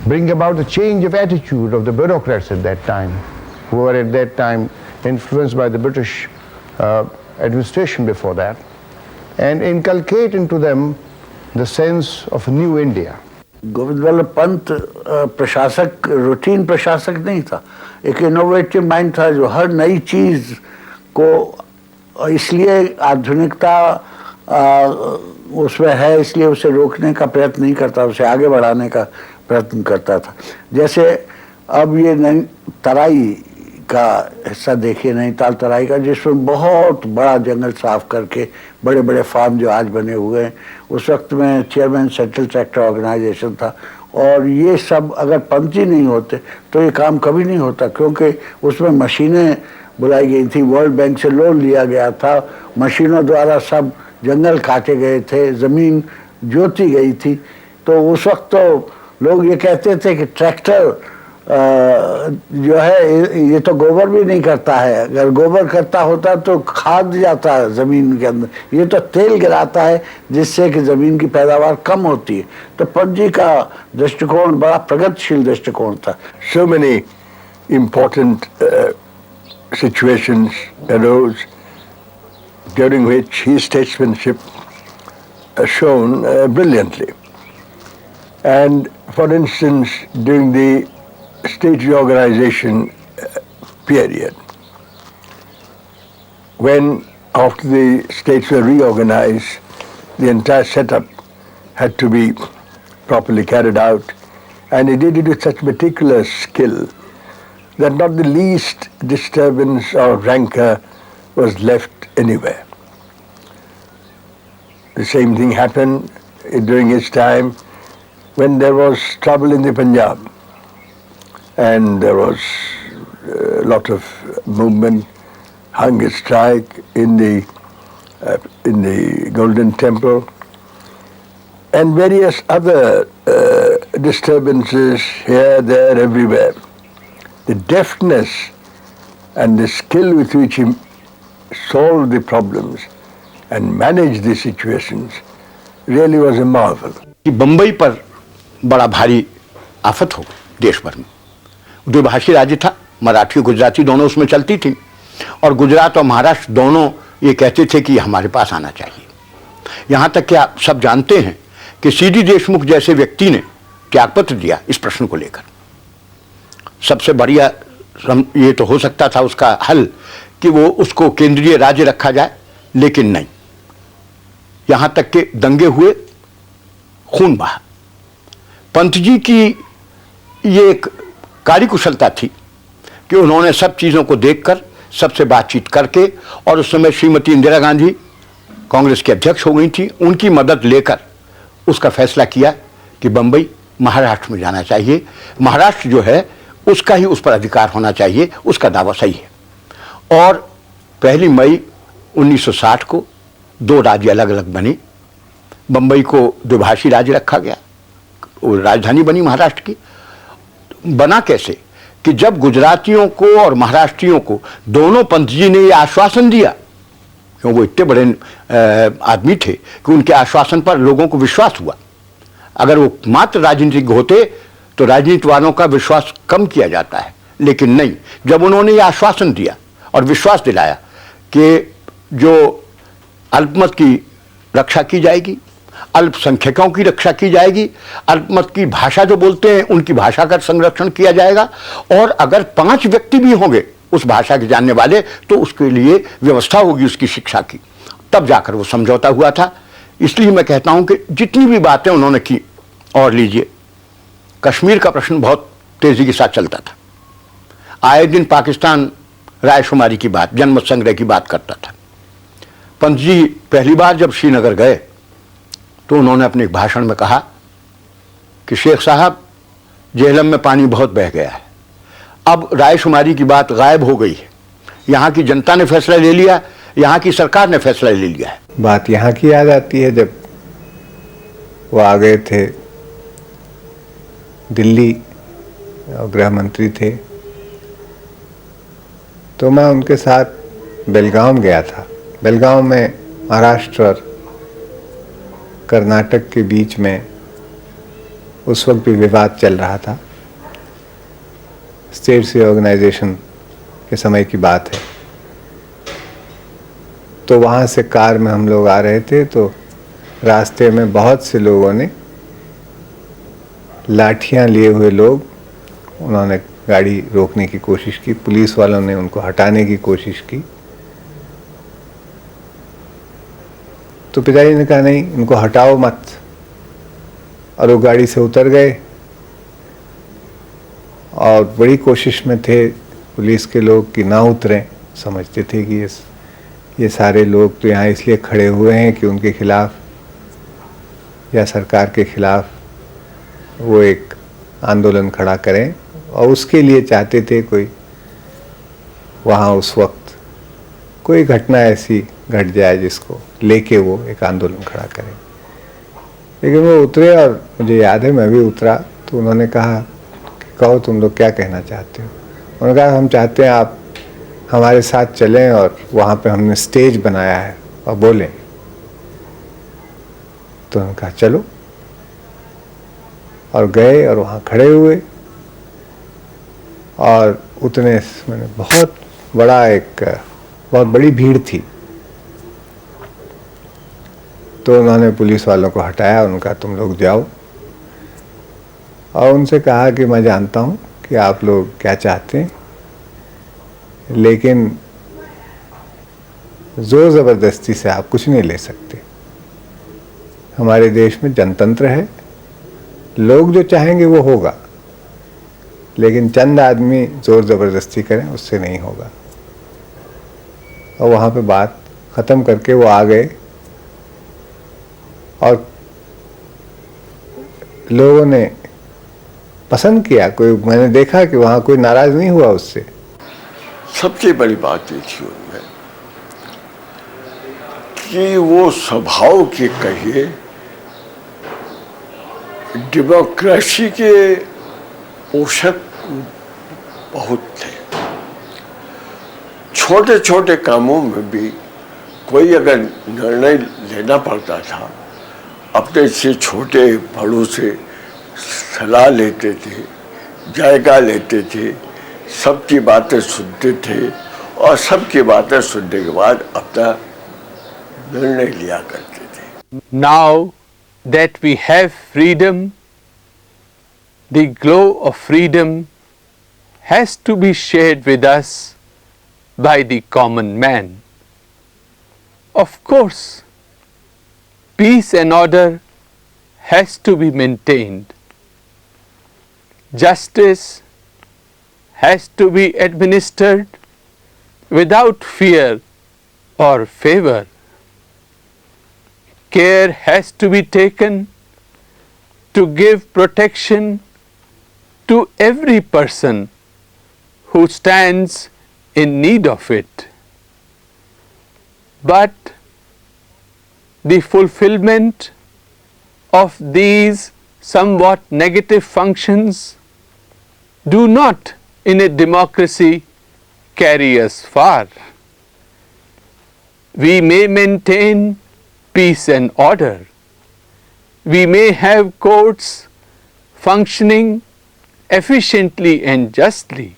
bring about a change of attitude of the bureaucrats at that time, who were at that time influenced by the British administration before that, and inculcate into them the sense of new India. Govind Vallabh Pant प्रशासक, routine प्रशासक नहीं था, एक innovative mind था जो हर नई चीज़ को इसलिए आधुनिकता उसमें है इसलिए उसे रोकने का प्रयत्न नहीं करता, उसे आगे बढ़ाने का प्रयत्न करता था। जैसे अब ये नई तराई का हिस्सा देखिए, नैनीताल तराई का, जिसमें बहुत बड़ा जंगल साफ करके बड़े बड़े फार्म जो आज बने हुए हैं, उस वक्त में चेयरमैन सेंट्रल ट्रैक्टर ऑर्गेनाइजेशन था। और ये सब अगर पंत जी नहीं होते तो ये काम कभी नहीं होता, क्योंकि उसमें मशीनें बुलाई गई थी, वर्ल्ड बैंक से लोन लिया गया था, मशीनों द्वारा सब जंगल काटे गए थे, ज़मीन जोती गई थी। तो उस वक्त तो लोग ये कहते थे कि ट्रैक्टर जो है ये तो गोबर भी नहीं करता है, अगर गोबर करता होता तो खाद जाता है ज़मीन के अंदर, ये तो तेल गिराता है जिससे कि ज़मीन की पैदावार कम होती है। तो पंत जी का दृष्टिकोण बड़ा प्रगतिशील दृष्टिकोण था। So many important situations arose during which his statesmanship shone brilliantly. And for instance, during the state reorganization period, when after the states were reorganized, the entire setup had to be properly carried out, and he did it with such meticulous skill that not the least disturbance or rancor was left anywhere. The same thing happened during his time when there was trouble in the Punjab, and there was a lot of movement, hunger strike in the Golden Temple, and various other disturbances here, there, everywhere. The deftness and the skill with which he solved the problems and managed the situations really was a marvel. कि बम्बई पर बड़ा भारी आफत हो गई देश भर में। द्विभाषी राज्य था, मराठी और गुजराती दोनों उसमें चलती थी, और गुजरात और महाराष्ट्र दोनों ये कहते थे कि हमारे पास आना चाहिए। यहाँ तक कि आप सब जानते हैं कि सीडी देशमुख जैसे व्यक्ति ने त्यागपत्र दिया इस प्रश्न को लेकर। सबसे बढ़िया ये तो हो सकता था उसका हल कि वो उसको केंद्रीय राज्य रखा जाए, लेकिन नहीं। यहाँ तक कि दंगे हुए, खून बहा। पंत जी की ये एक कार्यकुशलता थी कि उन्होंने सब चीज़ों को देखकर, सबसे बातचीत करके, और उस समय श्रीमती इंदिरा गांधी कांग्रेस की अध्यक्ष हो गई थी, उनकी मदद लेकर उसका फैसला किया कि बम्बई महाराष्ट्र में जाना चाहिए। महाराष्ट्र जो है उसका ही उस पर अधिकार होना चाहिए, उसका दावा सही है। और 1 मई 1960 को 2 राज्य अलग अलग बने। बम्बई को द्विभाषी राज्य रखा गया, राजधानी बनी महाराष्ट्र की। बना कैसे कि जब गुजरातियों को और महाराष्ट्रियों को दोनों पंत जी ने ये आश्वासन दिया, क्योंकि वो इतने बड़े आदमी थे कि उनके आश्वासन पर लोगों को विश्वास हुआ। अगर वो मात्र राजनीतिक होते तो राजनीति वालों का विश्वास कम किया जाता है, लेकिन नहीं। जब उन्होंने ये आश्वासन दिया और विश्वास दिलाया कि जो अल्पमत की रक्षा की जाएगी, अल्पसंख्यकों की रक्षा की जाएगी, अल्पमत की भाषा जो बोलते हैं उनकी भाषा का संरक्षण किया जाएगा, और अगर 5 व्यक्ति भी होंगे उस भाषा के जानने वाले तो उसके लिए व्यवस्था होगी उसकी शिक्षा की, तब जाकर वो समझौता हुआ था। इसलिए मैं कहता हूं कि जितनी भी बातें उन्होंने की, और लीजिए कश्मीर का प्रश्न बहुत तेजी के साथ चलता था। आए दिन पाकिस्तान रायशुमारी की बात, जनमत संग्रह की बात करता था। पंत जी पहली बार जब श्रीनगर गए तो उन्होंने अपने एक भाषण में कहा कि शेख साहब, जेहलम में पानी बहुत बह गया है, अब रायशुमारी की बात गायब हो गई है। यहाँ की जनता ने फैसला ले लिया, यहाँ की सरकार ने फैसला ले लिया है। बात यहाँ की याद आती है जब वो आ गए थे दिल्ली और गृह मंत्री थे, तो मैं उनके साथ बेलगाम गया था। बेलगाम में महाराष्ट्र और कर्नाटक के बीच में उस वक्त भी विवाद चल रहा था, स्टेट से ऑर्गेनाइजेशन के समय की बात है। तो वहाँ से कार में हम लोग आ रहे थे, तो रास्ते में बहुत से लोगों ने लाठियाँ लिए हुए लोग, उन्होंने गाड़ी रोकने की कोशिश की, पुलिस वालों ने उनको हटाने की कोशिश की। तो पिताजी ने कहा नहीं, इनको हटाओ मत, और वो गाड़ी से उतर गए। और बड़ी कोशिश में थे पुलिस के लोग कि ना उतरें, समझते थे कि ये सारे लोग तो यहाँ इसलिए खड़े हुए हैं कि उनके खिलाफ या सरकार के खिलाफ वो एक आंदोलन खड़ा करें, और उसके लिए चाहते थे कोई वहाँ उस वक्त कोई घटना ऐसी घट जाए जिसको लेके वो एक आंदोलन खड़ा करें। लेकिन वो उतरे, और मुझे याद है मैं भी उतरा, तो उन्होंने कहा कि कहो तुम लोग क्या कहना चाहते हो। उन्होंने कहा हम चाहते हैं आप हमारे साथ चलें, और वहाँ पे हमने स्टेज बनाया है और बोलें। तो उन्होंने कहा चलो, और गए और वहाँ खड़े हुए, और उतने मैंने बहुत बड़ी भीड़ थी। तो उन्होंने पुलिस वालों को हटाया, उनका तुम लोग जाओ, और उनसे कहा कि मैं जानता हूँ कि आप लोग क्या चाहते हैं, लेकिन जोर ज़बरदस्ती से आप कुछ नहीं ले सकते। हमारे देश में जनतंत्र है, लोग जो चाहेंगे वो होगा, लेकिन चंद आदमी जोर ज़बरदस्ती करें उससे नहीं होगा। और वहाँ पे बात ख़त्म करके वो आ गए, और लोगों ने पसंद किया। कोई, मैंने देखा कि वहाँ कोई नाराज़ नहीं हुआ उससे। सबसे बड़ी बात ये थी उनमें कि वो स्वभाव के कहिए डेमोक्रेसी के पोषक बहुत थे। छोटे छोटे कामों में भी कोई अगर निर्णय लेना पड़ता था, अपने से छोटे बड़ों से सलाह लेते थे, जायका लेते थे, सबकी बातें सुनते थे, और सबकी बातें सुनने के बाद अपना निर्णय लिया करते थे। Now that we have freedom, the glow of freedom has to be shared with us by the common man. Of course, peace and order has to be maintained. Justice has to be administered without fear or favor. Care has to be taken to give protection to every person who stands in need of it. But the fulfillment of these somewhat negative functions do not in a democracy carry us far. We may maintain peace and order. We may have courts functioning efficiently and justly.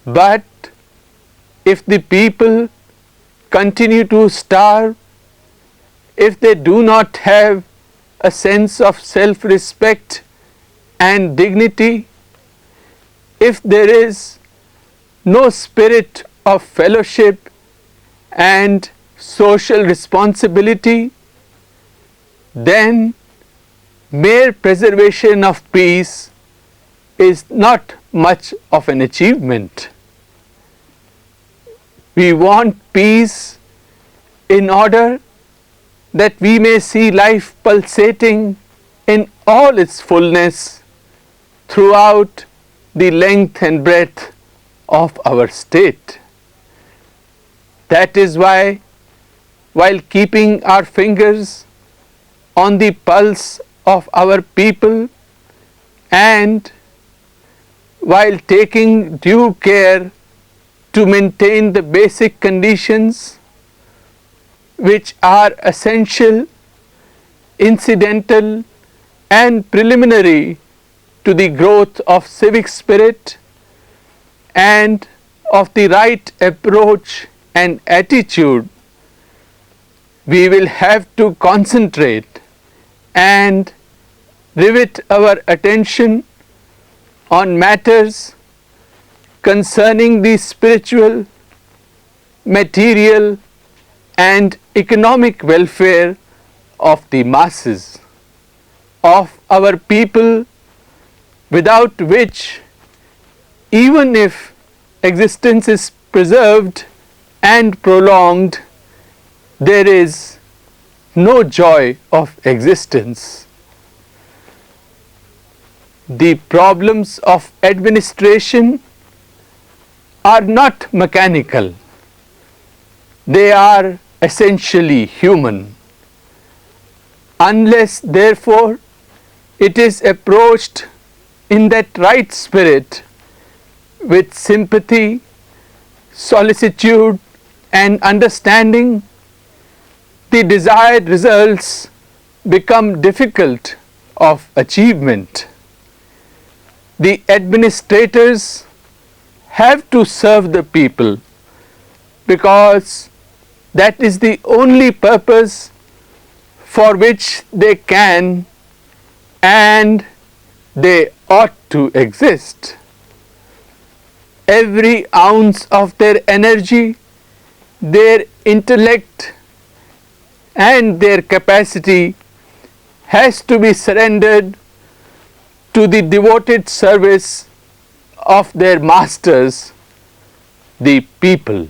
But if the people continue to starve, if they do not have a sense of self-respect and dignity, if there is no spirit of fellowship and social responsibility, then mere preservation of peace is not much of an achievement. We want peace in order that we may see life pulsating in all its fullness throughout the length and breadth of our state. That is why, while keeping our fingers on the pulse of our people and while taking due care to maintain the basic conditions which are essential, incidental and preliminary to the growth of civic spirit and of the right approach and attitude, we will have to concentrate and rivet our attention on matters concerning the spiritual, material and economic welfare of the masses, of our people, without which, even if existence is preserved and prolonged, there is no joy of existence. The problems of administration are not mechanical. They are essentially human. Unless, therefore, it is approached in that right spirit, with sympathy, solicitude and understanding, the desired results become difficult of achievement. The administrators have to serve the people, because that is the only purpose for which they can and they ought to exist. Every ounce of their energy, their intellect and their capacity has to be surrendered to the devoted service of their masters, the people.